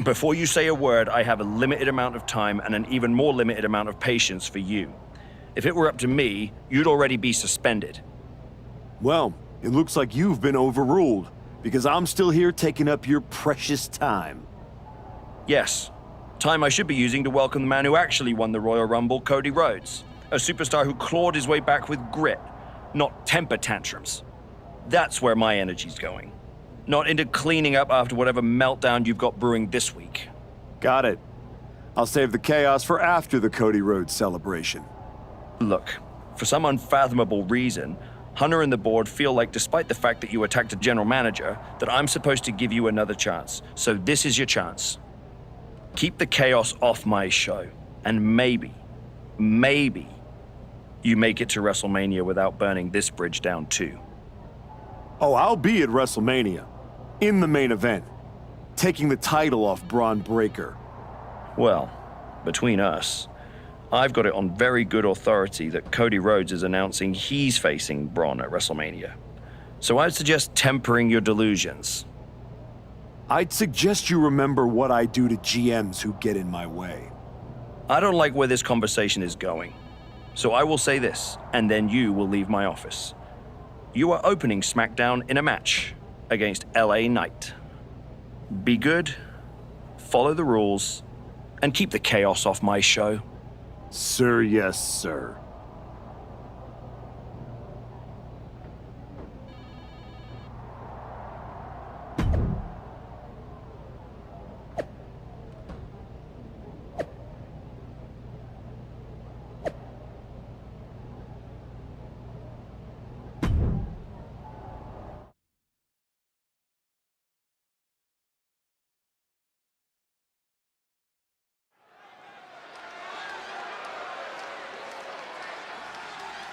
Before you say a word, I have a limited amount of time and an even more limited amount of patience for you. If it were up to me, you'd already be suspended. Well, it looks like you've been overruled, because I'm still here taking up your precious time. Yes, time I should be using to welcome the man who actually won the Royal Rumble, Cody Rhodes. A superstar who clawed his way back with grit, not temper tantrums. That's where my energy's going. Not into cleaning up after whatever meltdown you've got brewing this week. Got it. I'll save the chaos for after the Cody Rhodes celebration. Look, for some unfathomable reason, Hunter and the board feel like, despite the fact that you attacked a general manager, that I'm supposed to give you another chance. So this is your chance. Keep the chaos off my show, and maybe, you make it to WrestleMania without burning this bridge down too. Oh, I'll be at WrestleMania. In the main event. Taking the title off Braun Breaker. Well, between us, I've got it on very good authority that Cody Rhodes is announcing he's facing Braun at WrestleMania. So I'd suggest tempering your delusions. I'd suggest you remember what I do to GMs who get in my way. I don't like where this conversation is going. So I will say this, and then you will leave my office. You are opening SmackDown in a match against LA Knight. Be good, follow the rules, and keep the chaos off my show. Sir, yes, sir.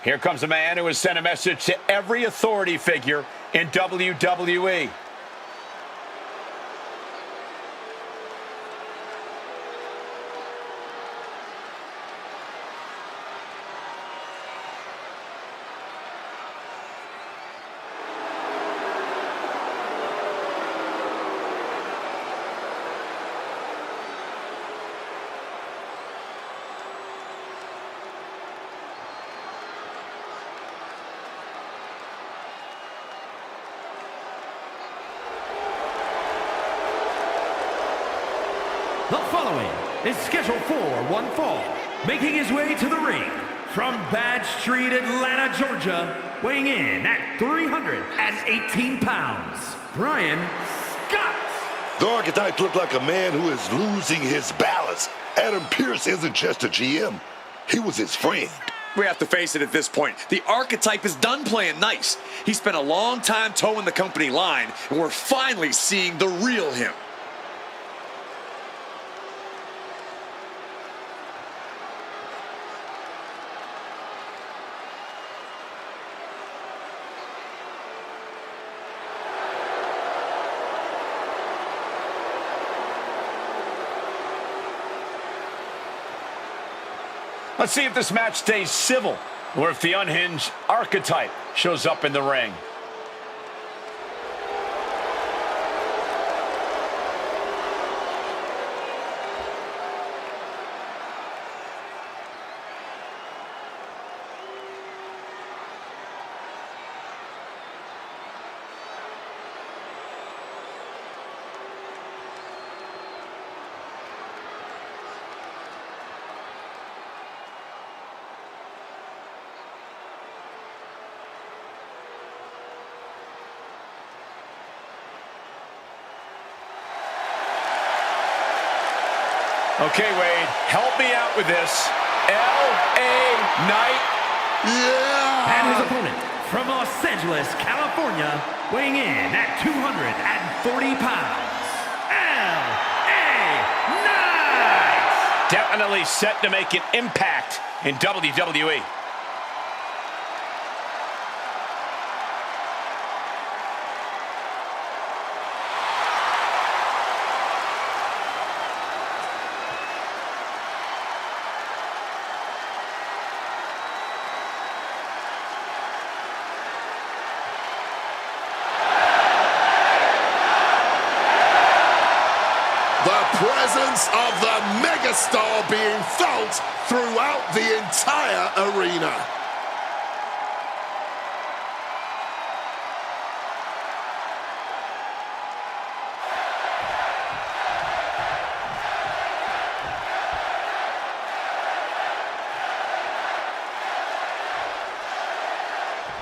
Here comes a man who has sent a message to every authority figure in WWE. The following is scheduled for one fall, making his way to the ring from Bad Street, Atlanta, Georgia, weighing in at 318 pounds, Brian Scott. The Archetype looked like a man who is losing his balance. Adam Pearce isn't just a GM. He was his friend. We have to face it at this point. The Archetype is done playing nice. He spent a long time towing the company line, and we're finally seeing the real him. Let's see if this match stays civil, or if the unhinged Archetype shows up in the ring. Okay, Wade, help me out with this. L.A. Knight. Yeah! And his opponent from Los Angeles, California, weighing in at 240 pounds, L.A. Knight. Definitely set to make an impact in WWE. The presence of the megastar being felt throughout the entire arena.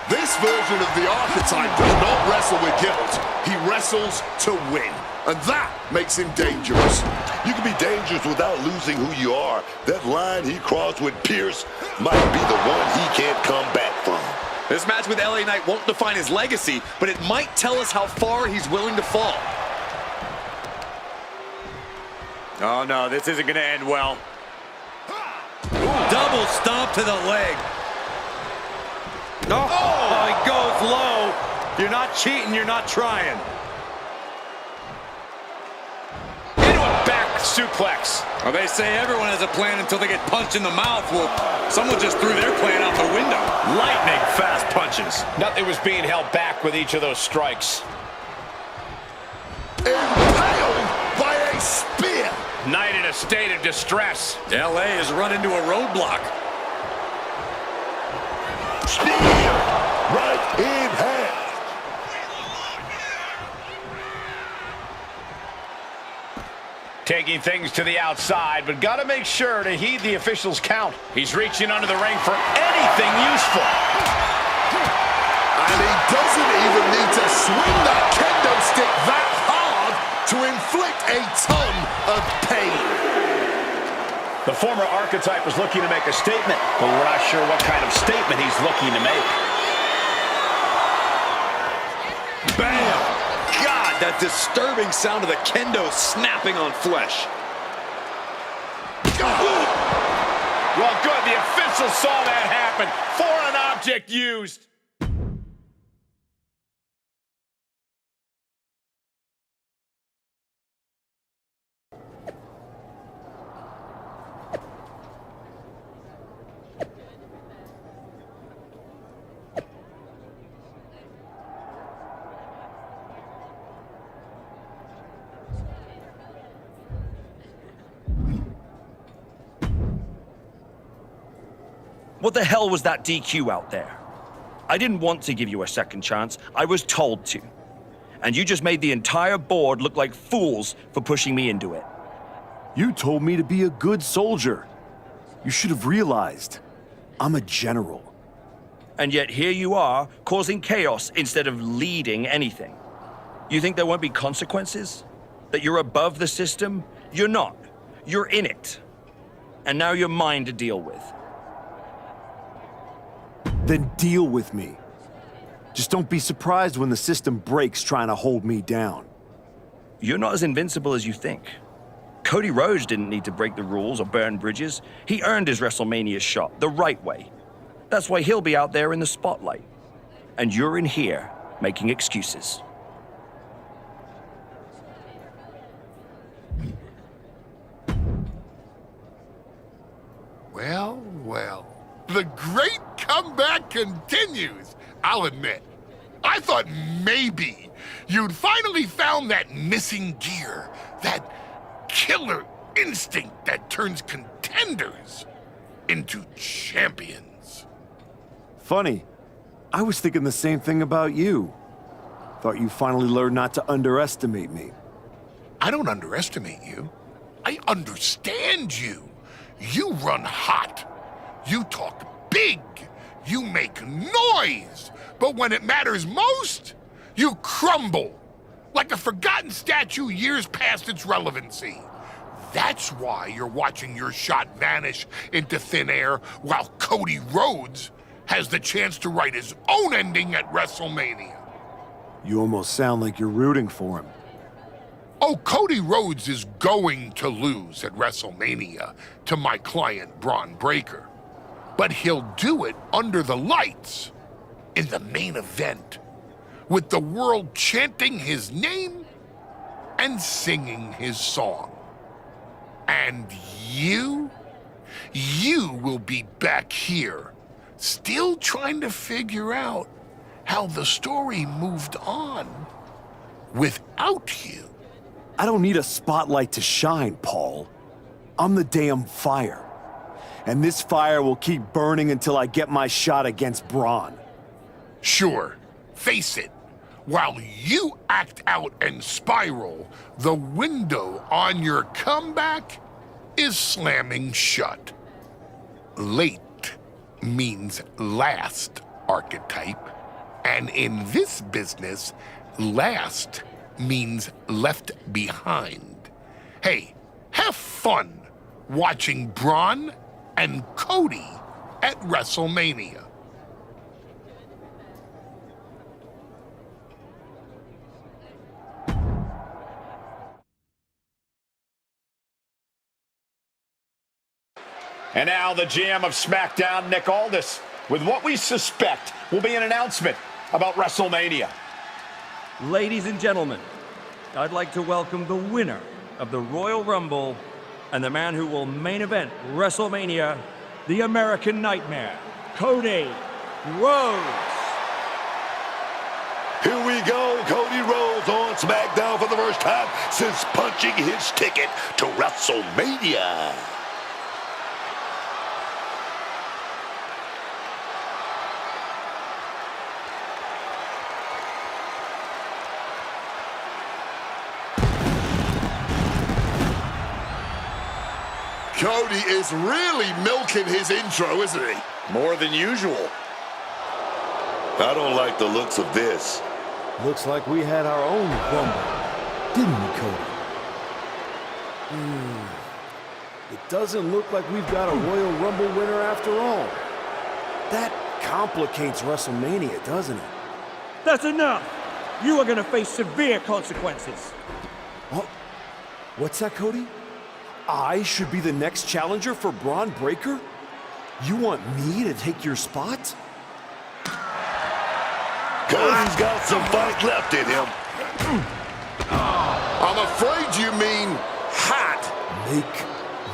This version of the archetype does not wrestle with guilt. He wrestles to win. And that makes him dangerous. You can be dangerous without losing who you are. That line he crossed with Pierce might be the one he can't come back from. This match with LA Knight won't define his legacy, but it might tell us how far he's willing to fall. Oh no, this isn't gonna end well. Double stomp to the leg. Oh, he goes low. You're not cheating, you're not trying. Into a back suplex. Well, they say everyone has a plan until they get punched in the mouth. Well, someone just threw their plan out the window. Lightning fast punches. Nothing was being held back with each of those strikes. Impaled by a spear. Knight in a state of distress. LA has run into a roadblock. Spear right in half. Taking things to the outside, but got to make sure to heed the official's count. He's reaching under the ring for anything useful. And he doesn't even need to swing that kendo stick that hard to inflict a ton of pain. The former archetype is looking to make a statement, but we're not sure what kind of statement he's looking to make. Bam! God, that disturbing sound of the kendo snapping on flesh. Well, good. The official saw that happen. Foreign object used. What the hell was that DQ out there? I didn't want to give you a second chance. I was told to. And you just made the entire board look like fools for pushing me into it. You told me to be a good soldier. You should have realized. I'm a general. And yet here you are, causing chaos instead of leading anything. You think there won't be consequences? That you're above the system? You're not. You're in it. And now you're mine to deal with. Then deal with me. Just don't be surprised when the system breaks trying to hold me down. You're not as invincible as you think. Cody Rhodes didn't need to break the rules or burn bridges. He earned his WrestleMania shot the right way. That's why he'll be out there in the spotlight. And you're in here making excuses. Well, well. The great comeback continues, I'll admit. I thought maybe you'd finally found that missing gear, that killer instinct that turns contenders into champions. Funny. I was thinking the same thing about you. Thought you finally learned not to underestimate me. I don't underestimate you. I understand you. You run hot. You talk big. You make noise. But when it matters most, you crumble. Like a forgotten statue years past its relevancy. That's why you're watching your shot vanish into thin air while Cody Rhodes has the chance to write his own ending at WrestleMania. You almost sound like you're rooting for him. Oh, Cody Rhodes is going to lose at WrestleMania to my client, Braun Breaker. But he'll do it under the lights, in the main event, with the world chanting his name and singing his song. And you will be back here, still trying to figure out how the story moved on without you. I don't need a spotlight to shine, Paul. I'm the damn fire. And this fire will keep burning until I get my shot against Braun. Sure, face it. While you act out and spiral, the window on your comeback is slamming shut. Late means last, archetype. And in this business, last means left behind. Hey, have fun watching Braun and Cody at WrestleMania. And now the GM of SmackDown, Nick Aldis, with what we suspect will be an announcement about WrestleMania. Ladies and gentlemen, I'd like to welcome the winner of the Royal Rumble and the man who will main event WrestleMania, the American Nightmare, Cody Rhodes. Here we go, Cody Rhodes on SmackDown for the first time since punching his ticket to WrestleMania. Cody is really milking his intro, isn't he? More than usual. I don't like the looks of this. Looks like we had our own Rumble, didn't we, Cody? It doesn't look like we've got a Royal Rumble winner after all. That complicates WrestleMania, doesn't it? That's enough! You are gonna face severe consequences. Oh, what's that, Cody? I should be the next challenger for Braun Breaker? You want me to take your spot? Cody's got some fight left in him. I'm afraid you mean had. Make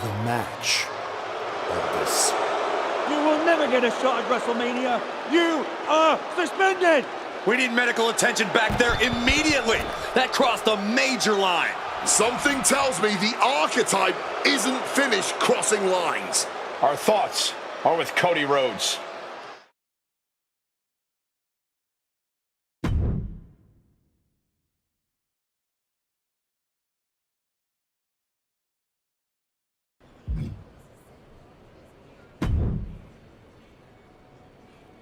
the match of this. You will never get a shot at WrestleMania. You are suspended! We need medical attention back there immediately. That crossed a major line. Something tells me the archetype isn't finished crossing lines. Our thoughts are with Cody Rhodes.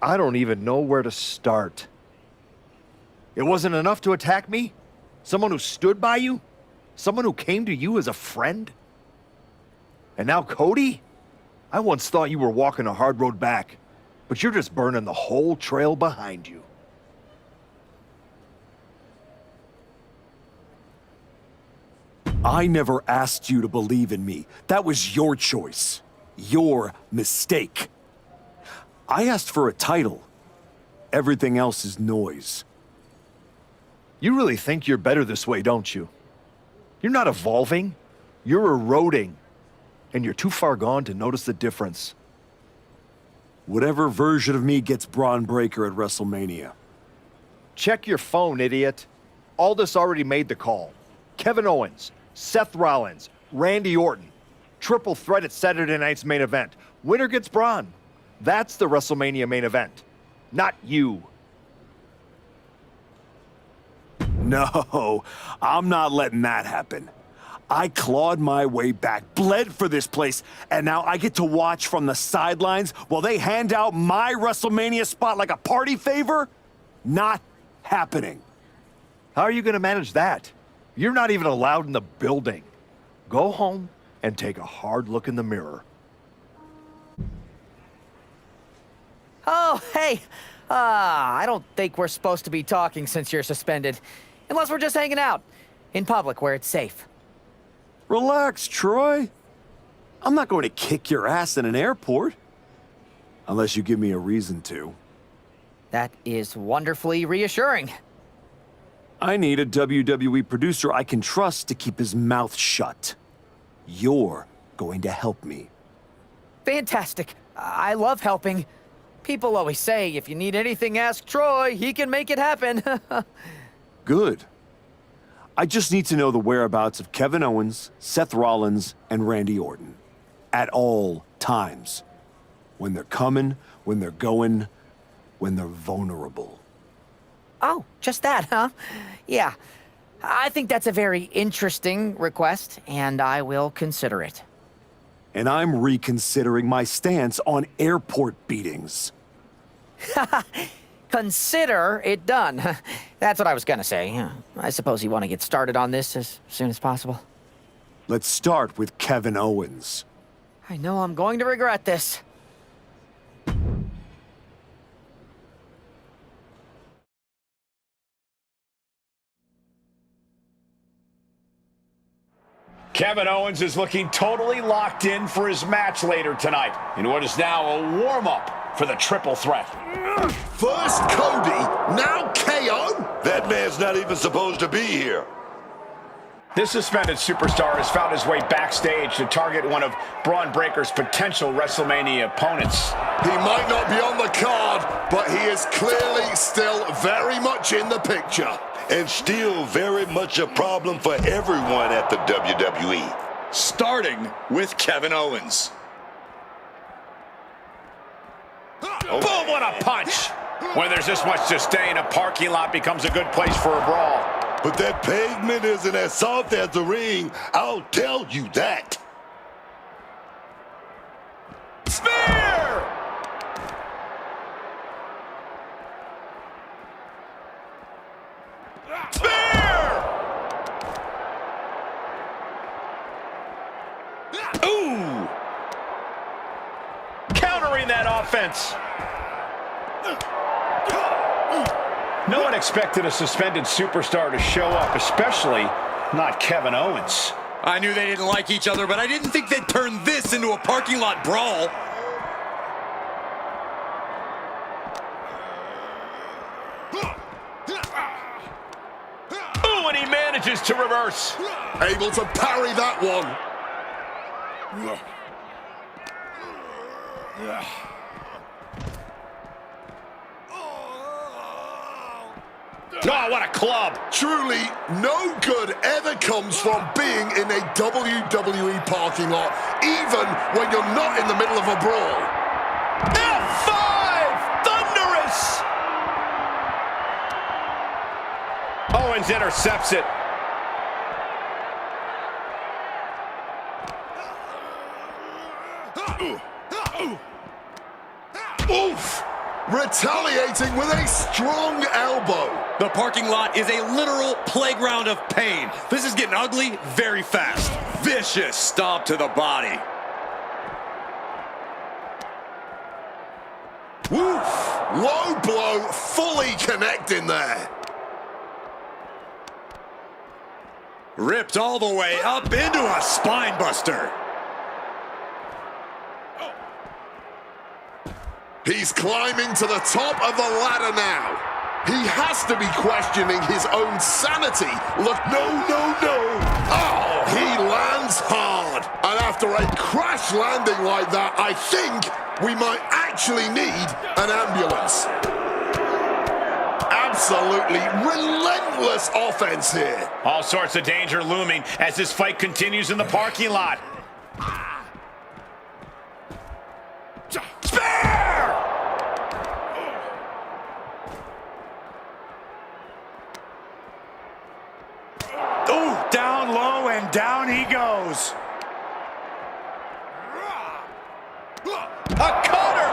I don't even know where to start. It wasn't enough to attack me? Someone who stood by you? Someone who came to you as a friend? And now Cody? I once thought you were walking a hard road back, but you're just burning the whole trail behind you. I never asked you to believe in me. That was your choice. Your mistake. I asked for a title. Everything else is noise. You really think you're better this way, don't you? You're not evolving. You're eroding. And you're too far gone to notice the difference. Whatever version of me gets Braun Breaker at WrestleMania. Check your phone, idiot. Aldis already made the call. Kevin Owens, Seth Rollins, Randy Orton. Triple threat at Saturday night's main event. Winner gets Braun. That's the WrestleMania main event. Not you. No, I'm not letting that happen. I clawed my way back, bled for this place, and now I get to watch from the sidelines while they hand out my WrestleMania spot like a party favor? Not happening. How are you going to manage that? You're not even allowed in the building. Go home and take a hard look in the mirror. Oh, hey. I don't think we're supposed to be talking since you're suspended. Unless we're just hanging out. In public, where it's safe. Relax, Troy. I'm not going to kick your ass in an airport. Unless you give me a reason to. That is wonderfully reassuring. I need a WWE producer I can trust to keep his mouth shut. You're going to help me. Fantastic. I love helping. People always say, if you need anything, ask Troy. He can make it happen. Good. I just need to know the whereabouts of Kevin Owens, Seth Rollins, and Randy Orton. At all times. When they're coming, when they're going, when they're vulnerable. Oh, just that, huh? Yeah. I think that's a very interesting request, and I will consider it. And I'm reconsidering my stance on airport beatings. Consider it done. That's what I was gonna say. I suppose you want to get started on this as soon as possible. Let's start with Kevin Owens. I know I'm going to regret this. Kevin Owens is looking totally locked in for his match later tonight in what is now a warm-up for the triple threat. First Cody, now KO? That man's not even supposed to be here. This suspended superstar has found his way backstage to target one of Braun Breaker's potential WrestleMania opponents. He might not be on the card, but he is clearly still very much in the picture. And still very much a problem for everyone at the WWE. Starting with Kevin Owens. Boom, what a punch! When there's this much disdain, a parking lot becomes a good place for a brawl. But that pavement isn't as soft as the ring, I'll tell you that. Spear! Spear! Ooh! Countering that offense. No one expected a suspended superstar to show up, especially not Kevin Owens. I knew they didn't like each other, but I didn't think they'd turn this into a parking lot brawl. Ooh, and he manages to reverse. Able to parry that one. Oh, what a club. Truly, no good ever comes from being in a WWE parking lot, even when you're not in the middle of a brawl. F5! Thunderous! Owens intercepts it. Oof! Retaliating with a strong elbow. The parking lot is a literal playground of pain. This is getting ugly very fast. Vicious stomp to the body. Woof! Low blow, fully connecting there. Ripped all the way up into a spine buster. He's climbing to the top of the ladder now. He has to be questioning his own sanity. Look, no. Oh, he lands hard. And after a crash landing like that, I think we might actually need an ambulance. Absolutely relentless offense here. All sorts of danger looming as this fight continues in the parking lot. Spear! Ooh, down low and down he goes. A cutter!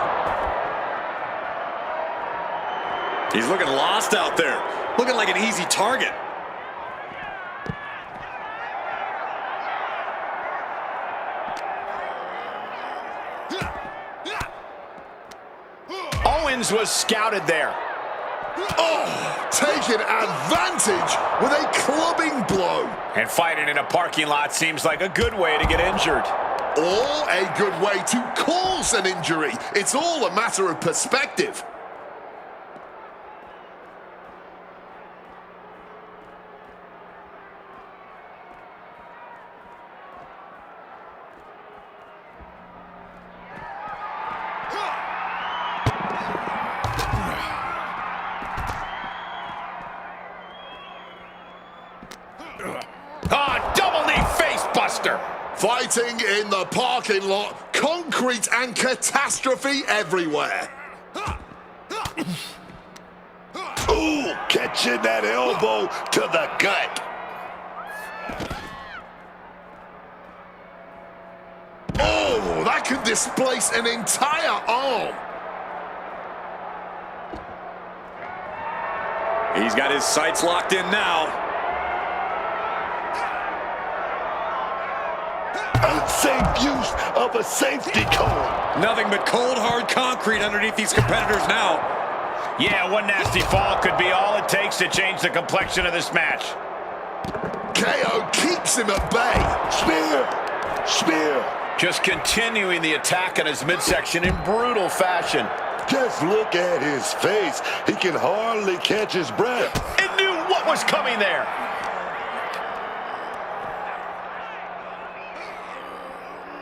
He's looking lost out there. Looking like an easy target. Owens was scouted there. Oh, taking advantage with a clubbing blow. And fighting in a parking lot seems like a good way to get injured. Or a good way to cause an injury. It's all a matter of perspective. Fighting in the parking lot, concrete and catastrophe everywhere. Ooh, catching that elbow to the gut. Oh, that could displace an entire arm. He's got his sights locked in now. Unsafe use of a safety cone. Nothing but cold, hard concrete underneath these competitors now. Yeah, one nasty fall could be all it takes to change the complexion of this match. KO keeps him at bay. Spear. Spear. Just continuing the attack in his midsection in brutal fashion. Just look at his face. He can hardly catch his breath. It knew what was coming there.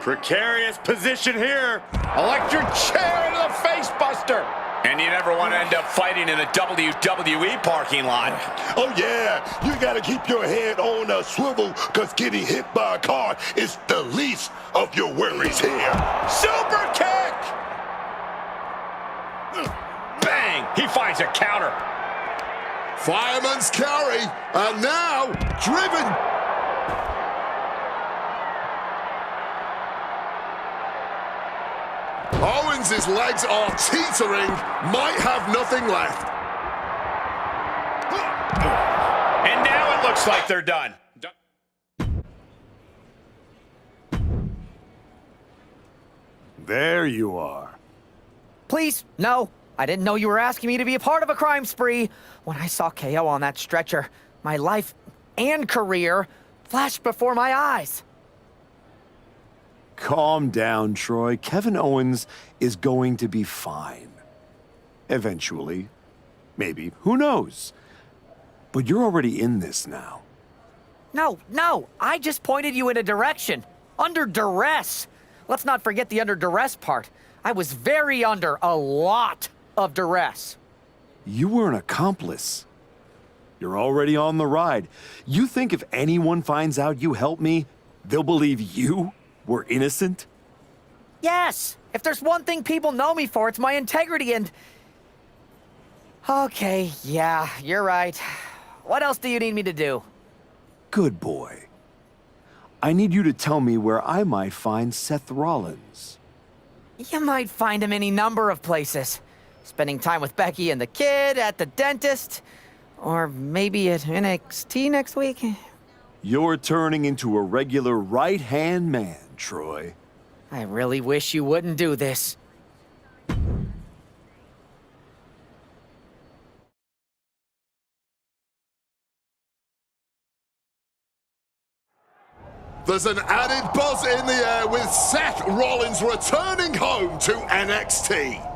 Precarious position here. Electric chair into the face buster. And you never want to end up fighting in a WWE parking lot. Oh, yeah. You got to keep your head on a swivel because getting hit by a car is the least of your worries here. Super kick! Bang! He finds a counter. Fireman's carry, and now driven. Owens' legs are teetering, might have nothing left. And now it looks like they're done. There you are. Please, no. I didn't know you were asking me to be a part of a crime spree. When I saw KO on that stretcher, my life and career flashed before my eyes. Calm down, Troy. Kevin Owens is going to be fine. Eventually. Maybe. Who knows? But you're already in this now. No. I just pointed you in a direction. Under duress. Let's not forget the under duress part. I was very under a lot of duress. You were an accomplice. You're already on the ride. You think if anyone finds out you helped me, they'll believe you were innocent? Yes! If there's one thing people know me for, it's my integrity and... Okay, yeah, you're right. What else do you need me to do? Good boy. I need you to tell me where I might find Seth Rollins. You might find him any number of places. Spending time with Becky and the kid, at the dentist, or maybe at NXT next week. You're turning into a regular right-hand man, Troy. I really wish you wouldn't do this. There's an added buzz in the air with Seth Rollins returning home to NXT.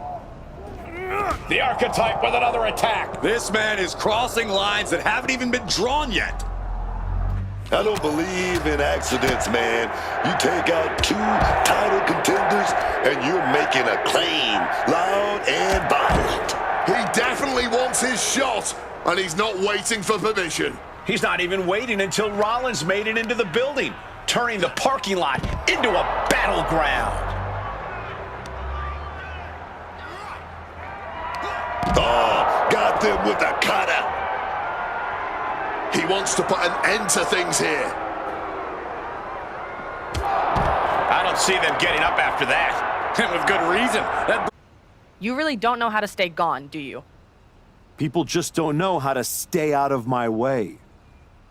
The archetype with another attack. This man is crossing lines that haven't even been drawn yet. I don't believe in accidents, man. You take out 2 title contenders and you're making a claim, loud and violent. He definitely wants his shot, and he's not waiting for permission. He's not even waiting until Rollins made it into the building, turning the parking lot into a battleground. Oh, got them with a cutter. He wants to put an end to things here. I don't see them getting up after that. And with good reason. You really don't know how to stay gone, do you? People just don't know how to stay out of my way.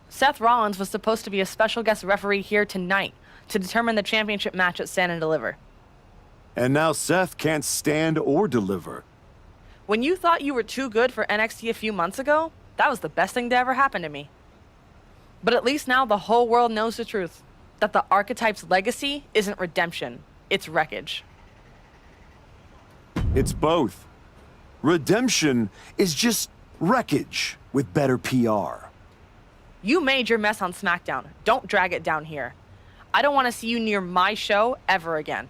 Seth Rollins was supposed to be a special guest referee here tonight to determine the championship match at Stand and Deliver. And now Seth can't stand or deliver. When you thought you were too good for NXT a few months ago, that was the best thing to ever happen to me. But at least now the whole world knows the truth. That the Archetype's legacy isn't redemption, it's wreckage. It's both. Redemption is just wreckage with better PR. You made your mess on SmackDown. Don't drag it down here. I don't want to see you near my show ever again.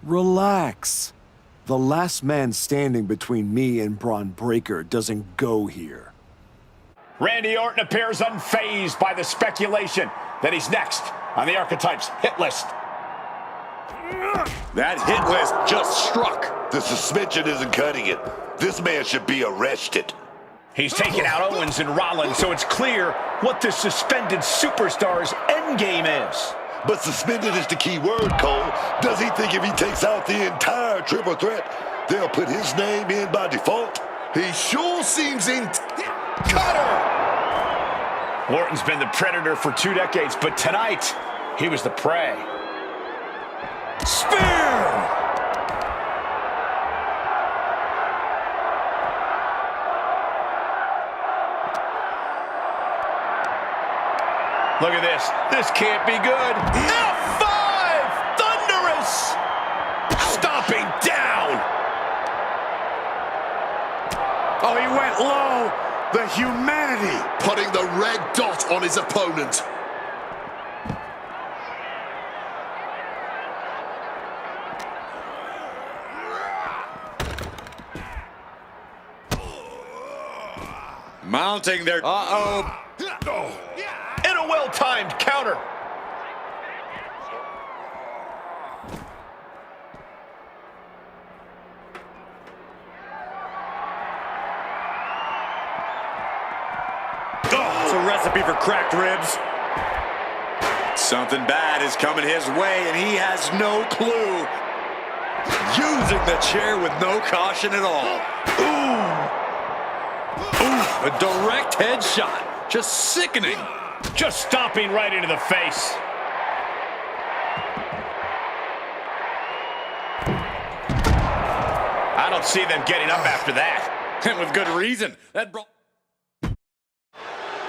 Relax. The last man standing between me and Braun Breaker doesn't go here. Randy Orton appears unfazed by the speculation that he's next on the Archetypes hit list. That hit list just struck. The suspension isn't cutting it. This man should be arrested. He's taking out Owens and Rollins, so it's clear what this suspended superstar's endgame is. But suspended is the key word, Cole. Does he think if he takes out the entire triple threat, they'll put his name in by default? He sure seems in... Cutter! Orton's been the predator for 2 decades, but tonight, he was the prey. Spear! Look at this. This can't be good. F5! Thunderous! Stomping down! Oh, he went low. The humanity. Putting the red dot on his opponent. Mounting their... Uh-oh. In a well-timed counter. Oh, it's a recipe for cracked ribs. Something bad is coming his way, and he has no clue. Using the chair with no caution at all. Ooh, a direct headshot. Just sickening. Just stomping right into the face. I don't see them getting up after that. And with good reason.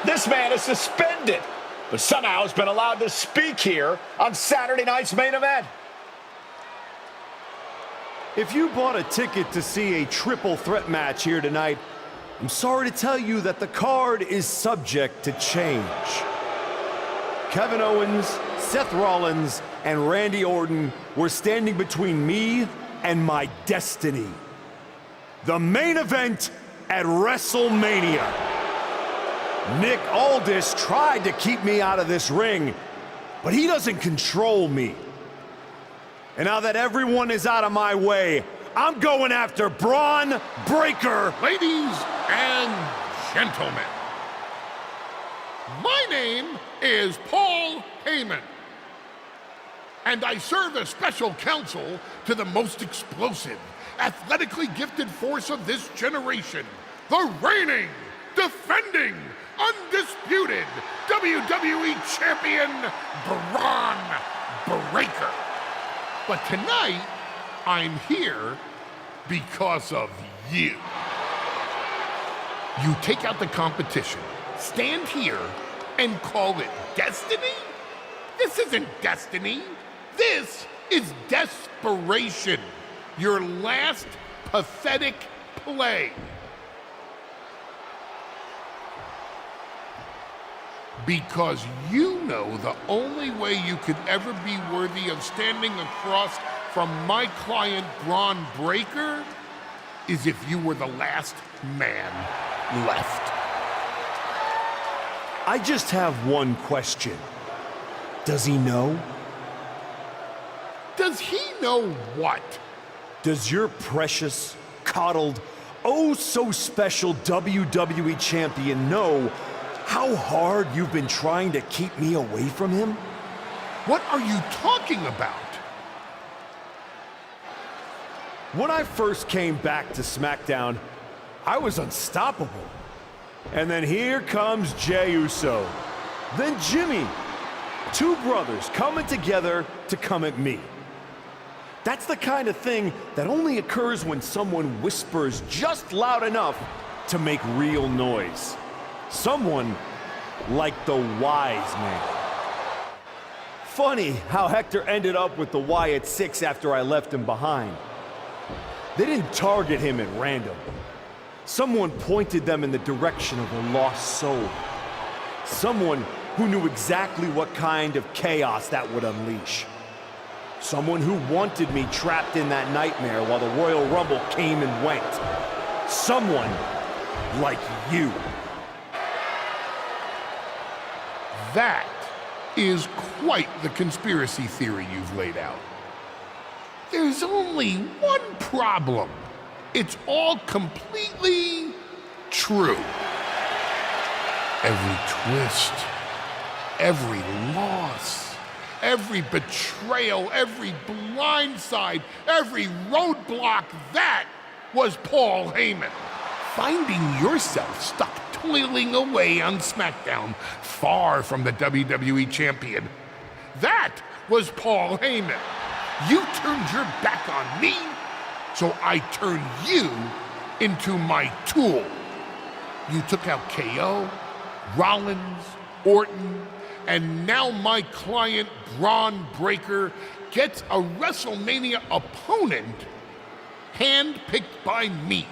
This man is suspended, but somehow has been allowed to speak here on Saturday night's main event. If you bought a ticket to see a triple threat match here tonight, I'm sorry to tell you that the card is subject to change. Kevin Owens, Seth Rollins, and Randy Orton were standing between me and my destiny. The main event at WrestleMania. Nick Aldis tried to keep me out of this ring, but he doesn't control me. And now that everyone is out of my way, I'm going after Braun Breaker. Ladies and gentlemen, my name is Paul Heyman, and I serve as special counsel to the most explosive, athletically gifted force of this generation, the reigning, defending, undisputed WWE Champion, Braun Breaker. But tonight, I'm here because of you. You take out the competition, stand here, and call it destiny? This isn't destiny. This is desperation. Your last pathetic play. Because you know the only way you could ever be worthy of standing across from my client, Braun Breaker, is if you were the last man left. I just have one question. Does he know? Does he know what? Does your precious, coddled, oh so special WWE champion know how hard you've been trying to keep me away from him? What are you talking about? When I first came back to SmackDown, I was unstoppable. And then here comes Jey Uso. Then Jimmy. Two brothers coming together to come at me. That's the kind of thing that only occurs when someone whispers just loud enough to make real noise. Someone like the Wise Man. Funny how Hector ended up with the Wyatt Six after I left him behind. They didn't target him at random. Someone pointed them in the direction of a lost soul. Someone who knew exactly what kind of chaos that would unleash. Someone who wanted me trapped in that nightmare while the Royal Rumble came and went. Someone like you. That is quite the conspiracy theory you've laid out. There's only one problem. It's all completely true. Every twist, every loss, every betrayal, every blindside, every roadblock, that was Paul Heyman. Finding yourself stuck toiling away on SmackDown, far from the WWE champion, that was Paul Heyman. You turned your back on me, so I turned you into my tool. You took out KO, Rollins, Orton, and now my client, Braun Breaker, gets a WrestleMania opponent handpicked by me.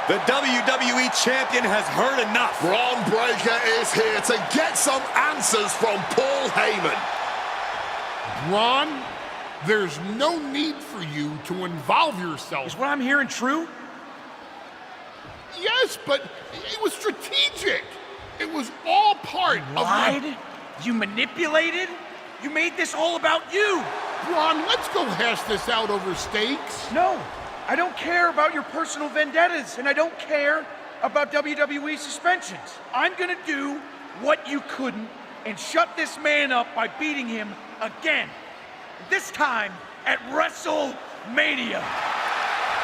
The WWE champion has heard enough. Braun Breaker is here to get some answers from Paul Heyman. Braun, there's no need for you to involve yourself. Is what I'm hearing true? Yes, but it was strategic. It was all part of Lied? You manipulated? You made this all about you! Braun, let's go hash this out over steaks. No, I don't care about your personal vendettas, and I don't care about WWE suspensions. I'm gonna do what you couldn't and shut this man up by beating him again. This time at WrestleMania.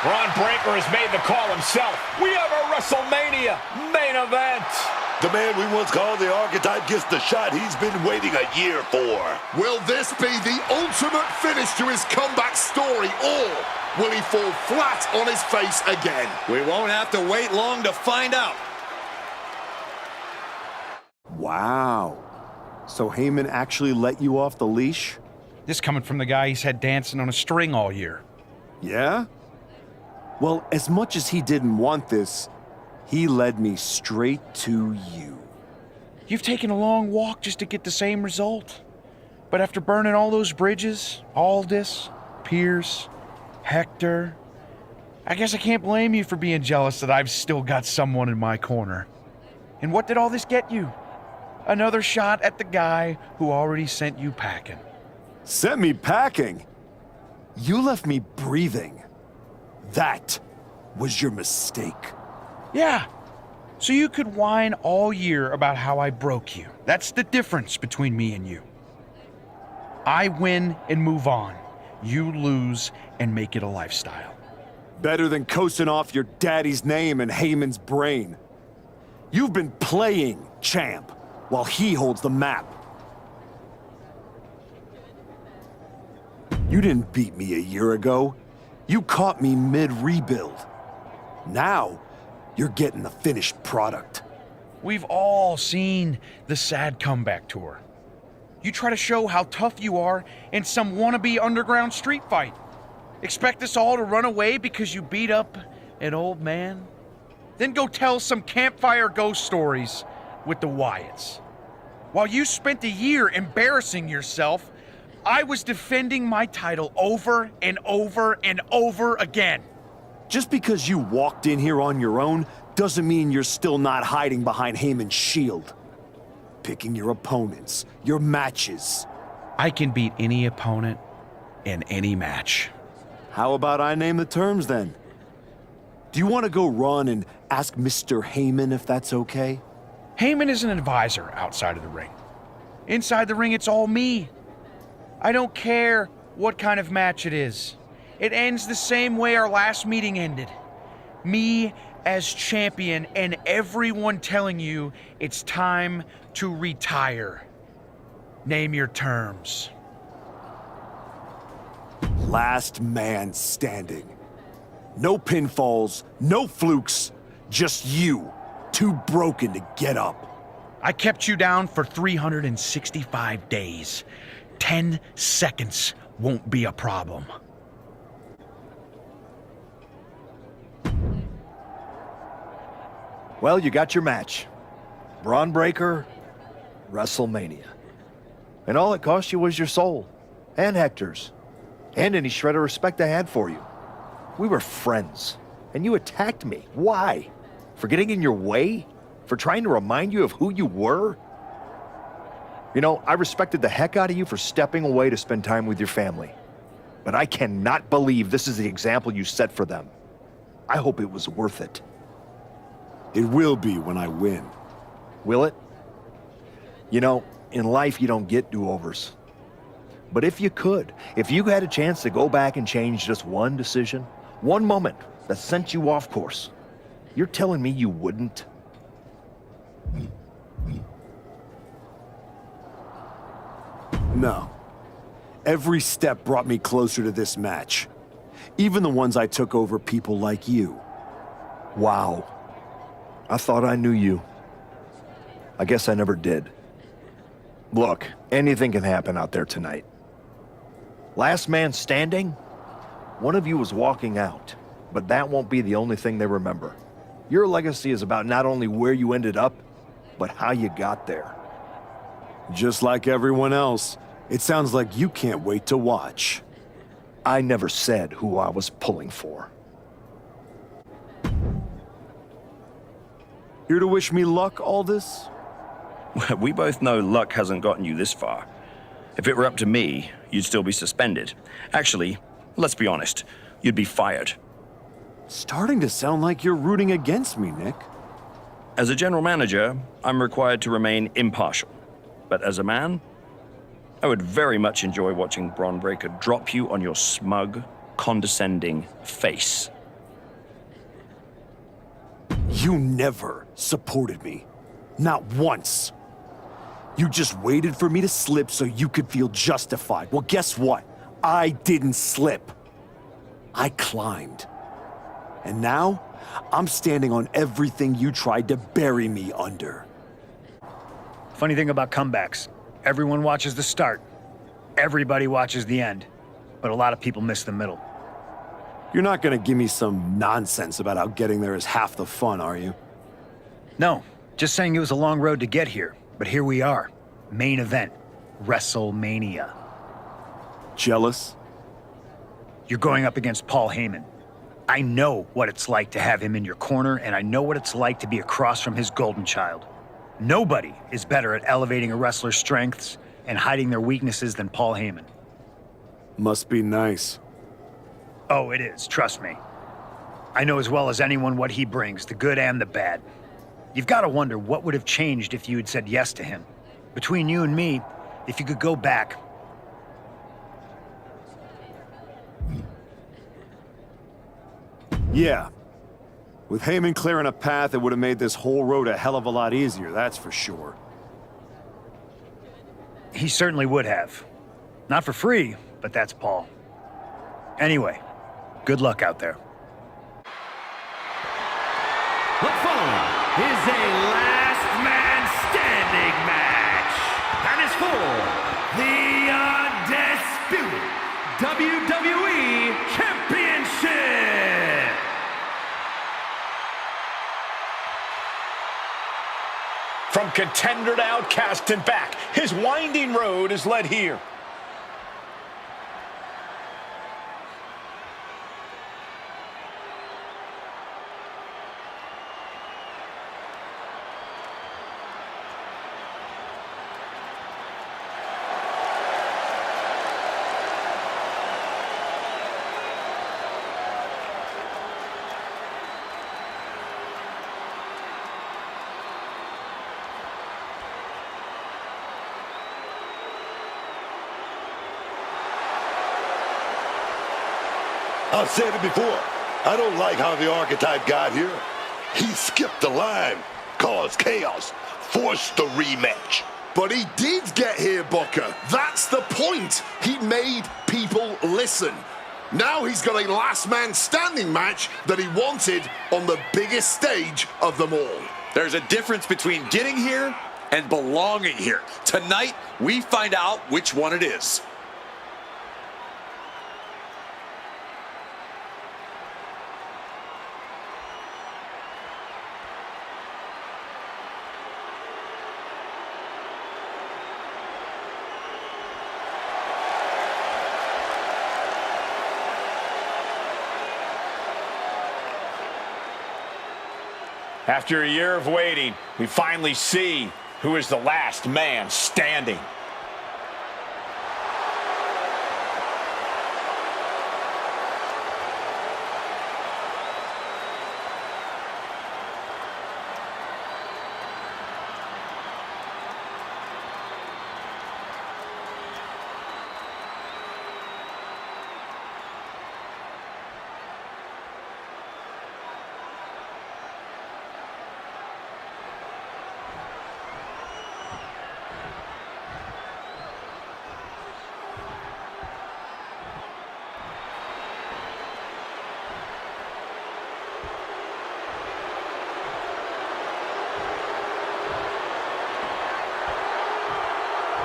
Braun Breaker has made the call himself. We have a WrestleMania main event. The man we once called the archetype gets the shot he's been waiting a year for. Will this be the ultimate finish to his comeback story, or will he fall flat on his face again? We won't have to wait long to find out. Wow. So Heyman actually let you off the leash? This coming from the guy he's had dancing on a string all year. Yeah? Well, as much as he didn't want this, he led me straight to you. You've taken a long walk just to get the same result. But after burning all those bridges, Aldis, Pierce, Hector, I guess I can't blame you for being jealous that I've still got someone in my corner. And what did all this get you? Another shot at the guy who already sent you packing. Sent me packing? You left me breathing. That was your mistake. Yeah, so you could whine all year about how I broke you. That's the difference between me and you. I win and move on. You lose and make it a lifestyle. Better than coasting off your daddy's name in Heyman's brain. You've been playing champ while he holds the map. You didn't beat me a year ago. You caught me mid-rebuild. Now, you're getting the finished product. We've all seen the sad comeback tour. You try to show how tough you are in some wannabe underground street fight. Expect us all to run away because you beat up an old man? Then go tell some campfire ghost stories with the Wyatts. While you spent a year embarrassing yourself, I was defending my title over and over and over again. Just because you walked in here on your own doesn't mean you're still not hiding behind Heyman's shield. Picking your opponents, your matches. I can beat any opponent in any match. How about I name the terms then? Do you want to go run and ask Mr. Heyman if that's okay? Heyman is an advisor outside of the ring. Inside the ring, it's all me. I don't care what kind of match it is. It ends the same way our last meeting ended. Me as champion and everyone telling you it's time to retire. Name your terms. Last man standing. No pinfalls, no flukes, just you, too broken to get up. I kept you down for 365 days. 10 seconds won't be a problem. Well, you got your match. Braun Breaker, WrestleMania. And all it cost you was your soul. And Hector's. And any shred of respect I had for you. We were friends. And you attacked me. Why? For getting in your way? For trying to remind you of who you were? You know, I respected the heck out of you for stepping away to spend time with your family. But I cannot believe this is the example you set for them. I hope it was worth it. It will be when I win. Will it? You know, in life you don't get do-overs. But if you could, if you had a chance to go back and change just one decision, one moment that sent you off course, you're telling me you wouldn't? No. Every step brought me closer to this match. Even the ones I took over people like you. Wow. I thought I knew you. I guess I never did. Look, anything can happen out there tonight. Last man standing? One of you was walking out, but that won't be the only thing they remember. Your legacy is about not only where you ended up, but how you got there. Just like everyone else, it sounds like you can't wait to watch. I never said who I was pulling for. Here to wish me luck, Aldous? We both know luck hasn't gotten you this far. If it were up to me, you'd still be suspended. Actually, let's be honest, you'd be fired. Starting to sound like you're rooting against me, Nick. As a general manager, I'm required to remain impartial. But as a man, I would very much enjoy watching Bron Breakker drop you on your smug, condescending face. You never supported me. Not once. You just waited for me to slip so you could feel justified. Well, guess what? I didn't slip. I climbed. And now, I'm standing on everything you tried to bury me under. Funny thing about comebacks, everyone watches the start. Everybody watches the end. But a lot of people miss the middle. You're not gonna give me some nonsense about how getting there is half the fun, are you? No, just saying it was a long road to get here. But here we are. Main event. WrestleMania. Jealous? You're going up against Paul Heyman. I know what it's like to have him in your corner, and I know what it's like to be across from his golden child. Nobody is better at elevating a wrestler's strengths and hiding their weaknesses than Paul Heyman. Must be nice. Oh, it is, trust me. I know as well as anyone what he brings, the good and the bad. You've got to wonder what would have changed if you had said yes to him. Between you and me, if you could go back. Yeah. With Heyman clearing a path, it would have made this whole road a hell of a lot easier, that's for sure. He certainly would have. Not for free, but that's Paul. Anyway, good luck out there. The following is a last man standing match. That is for the undisputed WWE Championship. From contender to outcast and back, his winding road is led here. I've said it before. I don't like how the archetype got here. He skipped the line, caused chaos, forced the rematch. But he did get here, Booker. That's the point. He made people listen. Now he's got a last man standing match that he wanted on the biggest stage of them all. There's a difference between getting here and belonging here. Tonight, we find out which one it is. After a year of waiting, we finally see who is the last man standing.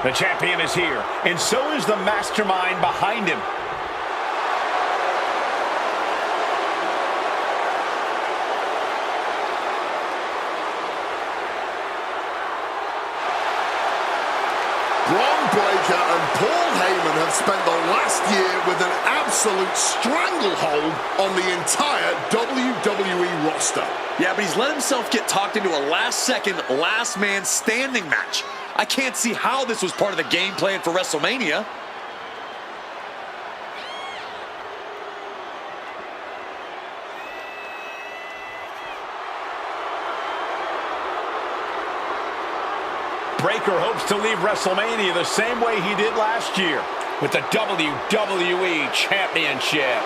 The champion is here, and so is the mastermind behind him. Braun Breaker and Paul Heyman have spent the last year with an absolute stranglehold on the entire WWE roster. Yeah, but he's let himself get talked into a last-second, last-man-standing match. I can't see how this was part of the game plan for WrestleMania. Breaker hopes to leave WrestleMania the same way he did last year, with the WWE Championship.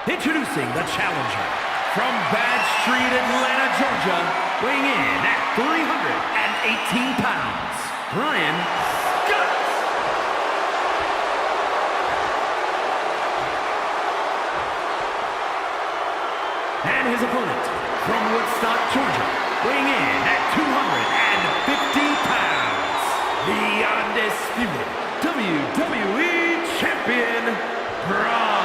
Introducing the challenger from Bad Street, Atlanta, Georgia, weighing in at 318 pounds, Brian Scott. And his opponent from Woodstock, Georgia, weighing in at 250 pounds, the undisputed WWE Champion, Braun.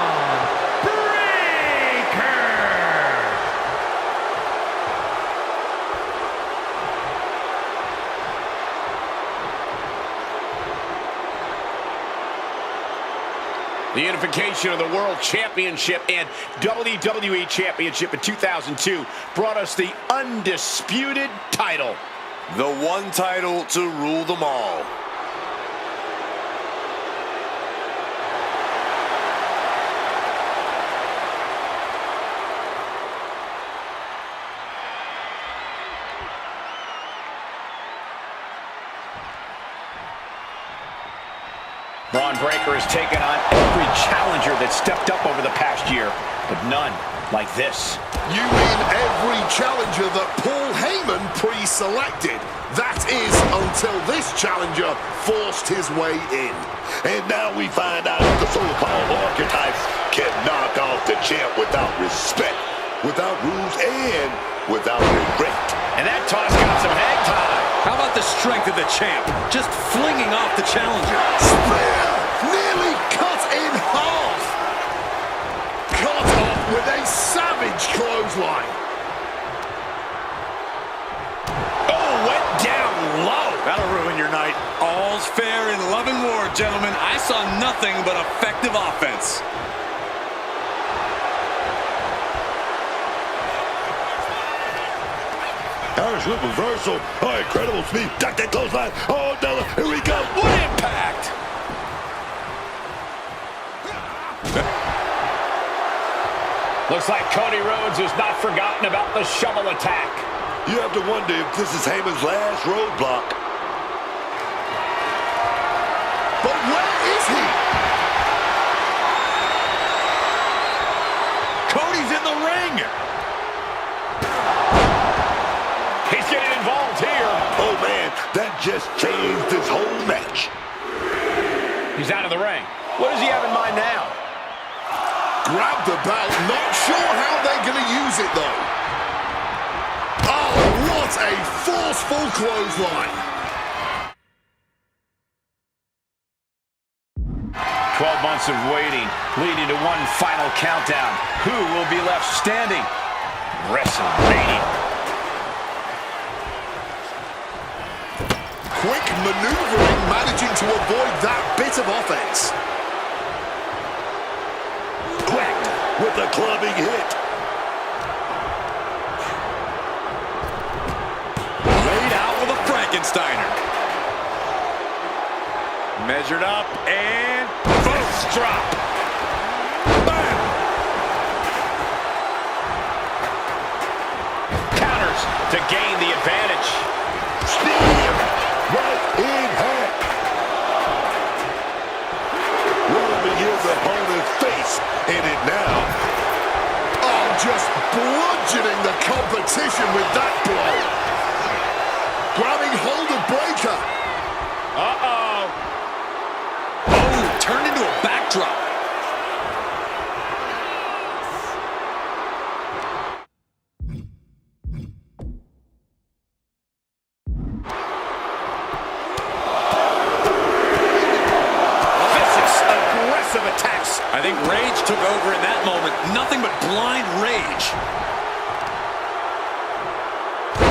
The unification of the World Championship and WWE Championship in 2002 brought us the undisputed title. The one title to rule them all. Braun Breaker has taken on every challenger that stepped up over the past year, but none like this. You mean every challenger that Paul Heyman pre-selected? That is, until this challenger forced his way in. And now we find out if the so-called archetypes can knock off the champ without respect, without rules, and without regret. And that toss got some hang time. How about the strength of the champ? Just flinging off the challenger. Spear! Nearly cut in half! Cut off with a savage clothesline. Oh, went down low. That'll ruin your night. All's fair in love and war, gentlemen. I saw nothing but effective offense. Irish whip reversal. Oh, incredible speed. Duck that clothesline. Oh, no. Here we go. What impact! Looks like Cody Rhodes has not forgotten about the shovel attack. You have to wonder if this is Heyman's last roadblock. But where is he? Cody's in the ring. He's getting involved here. Oh, man, that just changed this whole match. He's out of the ring. What does he have in mind now? grabbed the belt. Not sure how they're going to use it, though. Oh, what a forceful clothesline. 12 months of waiting, leading to one final countdown. Who will be left standing? WrestleMania. Quick maneuvering, managing to avoid that bit of offense. Cracked with a clubbing hit. Laid out with a Frankensteiner. Measured up and fist drop. Bam! Counters to gain the advantage. Spear right in half. Rubbing his opponent's face in it now. Oh, just bludgeoning the competition with that blow. Grabbing hold of Breaker. Uh-oh. Oh, turned into a backdrop. Vicious, aggressive attacks. I think rage took over in that moment. Nothing but blind rage.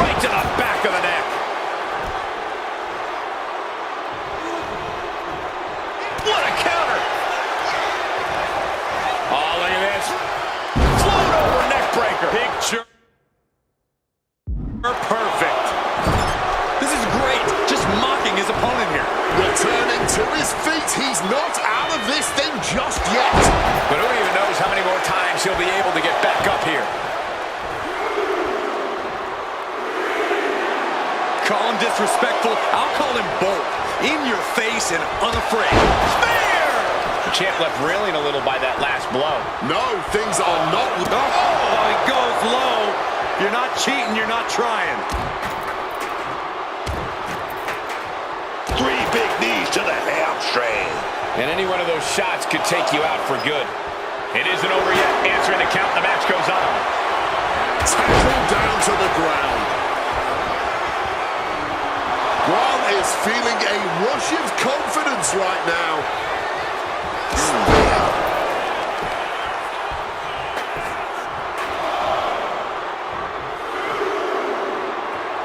Right to the back of the neck. What a counter. Oh, look at this. Float over neck breaker. Picture perfect. This is great. Just mocking his opponent here. Returning to his feet. He's not out of this thing just yet. But who even knows how many more times he'll be able to get back up here. Call him disrespectful. I'll call him bold. In your face and unafraid. Spear! The champ left reeling a little by that last blow. No, things are not... Oh, he goes low. You're not cheating, you're not trying. 3 big knees to the hamstring. And any one of those shots could take you out for good. It isn't over yet. Answering the count, the match goes on. Tackled down to the ground. Braun is feeling a rush of confidence right now.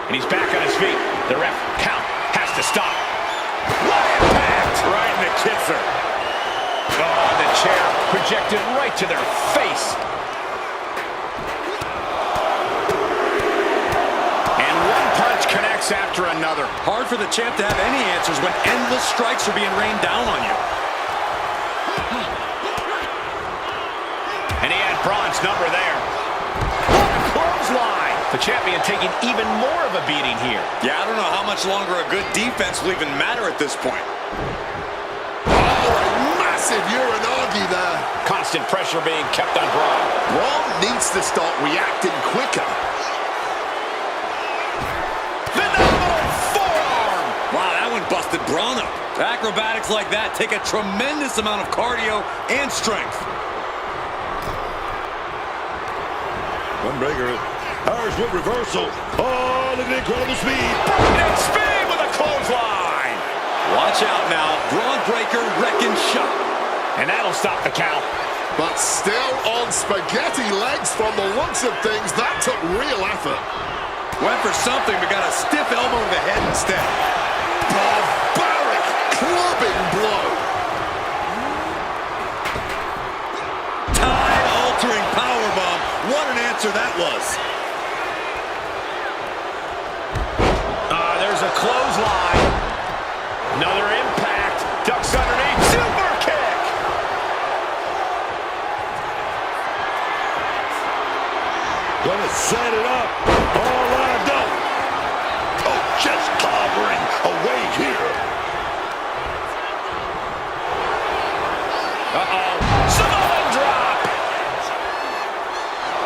And he's back on his feet. The ref count has to stop. What impact! Right in the kisser. Oh, the chair projected right to their face. And one punch connects after another. Hard for the champ to have any answers when endless strikes are being rained down on you. And he had Braun's number there. What a clothesline! The champion taking even more of a beating here. Yeah, I don't know how much longer a good defense will even matter at this point. Massive Uranagi there. Constant pressure being kept on Braun. Braun needs to start reacting quicker. Phenomenal forearm! Wow, that one busted Braun up. Acrobatics like that take a tremendous amount of cardio and strength. Unbreaker. Irish whip reversal. Oh, look at the incredible speed. Breakneck speed with a clothesline. Watch out now. Braun breaker, wrecking shot. And that'll stop the count. But still on spaghetti legs from the looks of things. That took real effort. Went for something, but got a stiff elbow to the head instead. Barbaric clubbing blow. Time-altering powerbomb. What an answer that was. There's a clothesline. Another impact. Ducks underneath. Super kick. Gonna set it up. All lined up. Oh, just clobbering away here. Uh-oh. Samoan drop.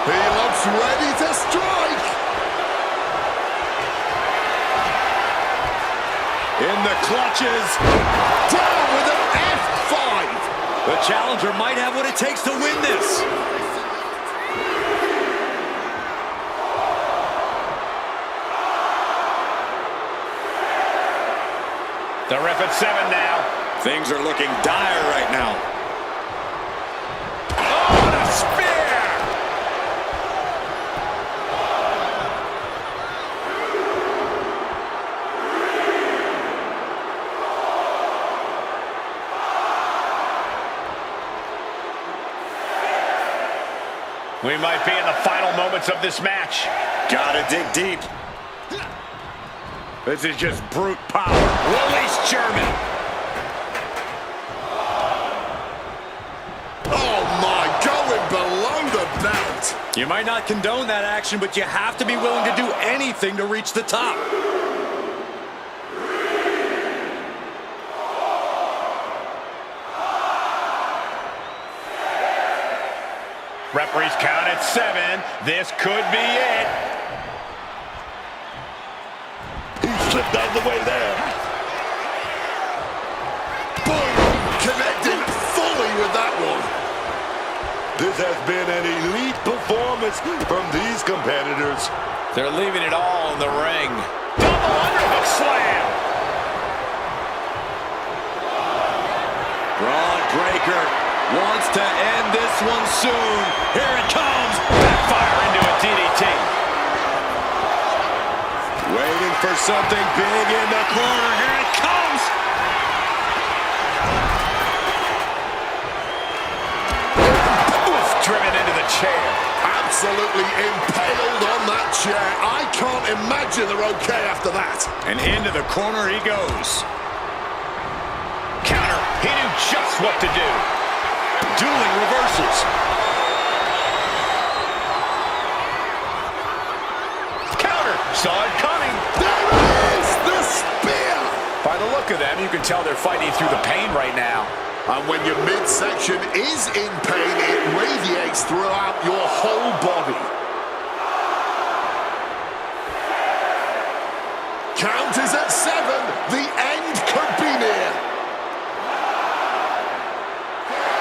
He looks ready to strike. In the clutches. Down with an F5. The challenger might have what it takes to win this. The ref at 7 now. Things are looking dire right now. Oh, and a spear! We might be in the final moments of this match. Gotta dig deep. This is just brute power. Release German. Oh my, going below the belt. You might not condone that action, but you have to be willing to do anything to reach the top. Referee's count at 7. This could be it. He slipped out of the way there. Boom! Connecting fully with that one. This has been an elite performance from these competitors. They're leaving it all in the ring. Double underhook slam. Braun Breaker wants to end this one soon. Here it comes. Backfire into a DDT. Waiting for something big in the corner. Here it comes. Oof, driven into the chair. Absolutely impaled on that chair. I can't imagine they're okay after that. And into the corner he goes. Counter. He knew just what to do. Dueling reversals. Counter. Saw it coming. There is the spear. By the look of them, you can tell they're fighting through the pain right now. And when your midsection is in pain, it radiates throughout your whole body. Count is at 7. The end could be near.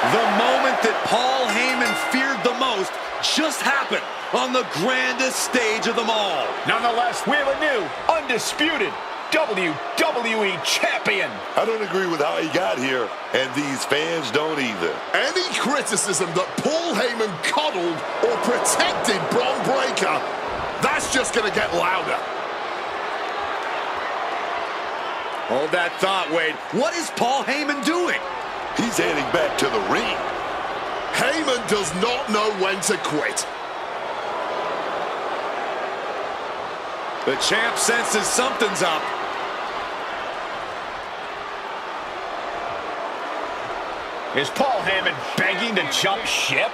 The moment that Paul Heyman feared the most just happened on the grandest stage of them all. Nonetheless, we have a new, undisputed WWE champion. I don't agree with how he got here, and these fans don't either. Any criticism that Paul Heyman coddled or protected Braun Breaker, that's just going to get louder. Hold that thought, Wade. What is Paul Heyman doing? He's heading back to the ring. Heyman does not know when to quit. The champ senses something's up. Is Paul Heyman begging to jump ship?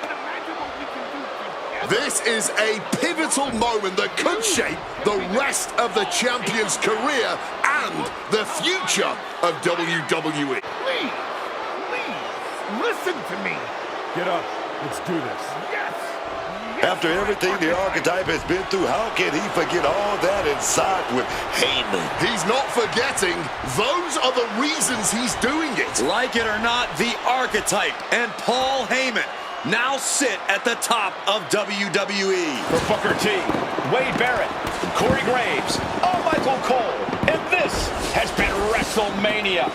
This is a pivotal moment that could shape the rest of the champion's career and the future of WWE. Please, listen to me. Get up. Let's do this. Yes. After everything the archetype has been through, how can he forget all that and side with Heyman? He's not forgetting. Those are the reasons he's doing it. Like it or not, the archetype and Paul Heyman now sit at the top of WWE. For Booker T, Wade Barrett, Corey Graves, I'm Michael Cole, and this has been WrestleMania.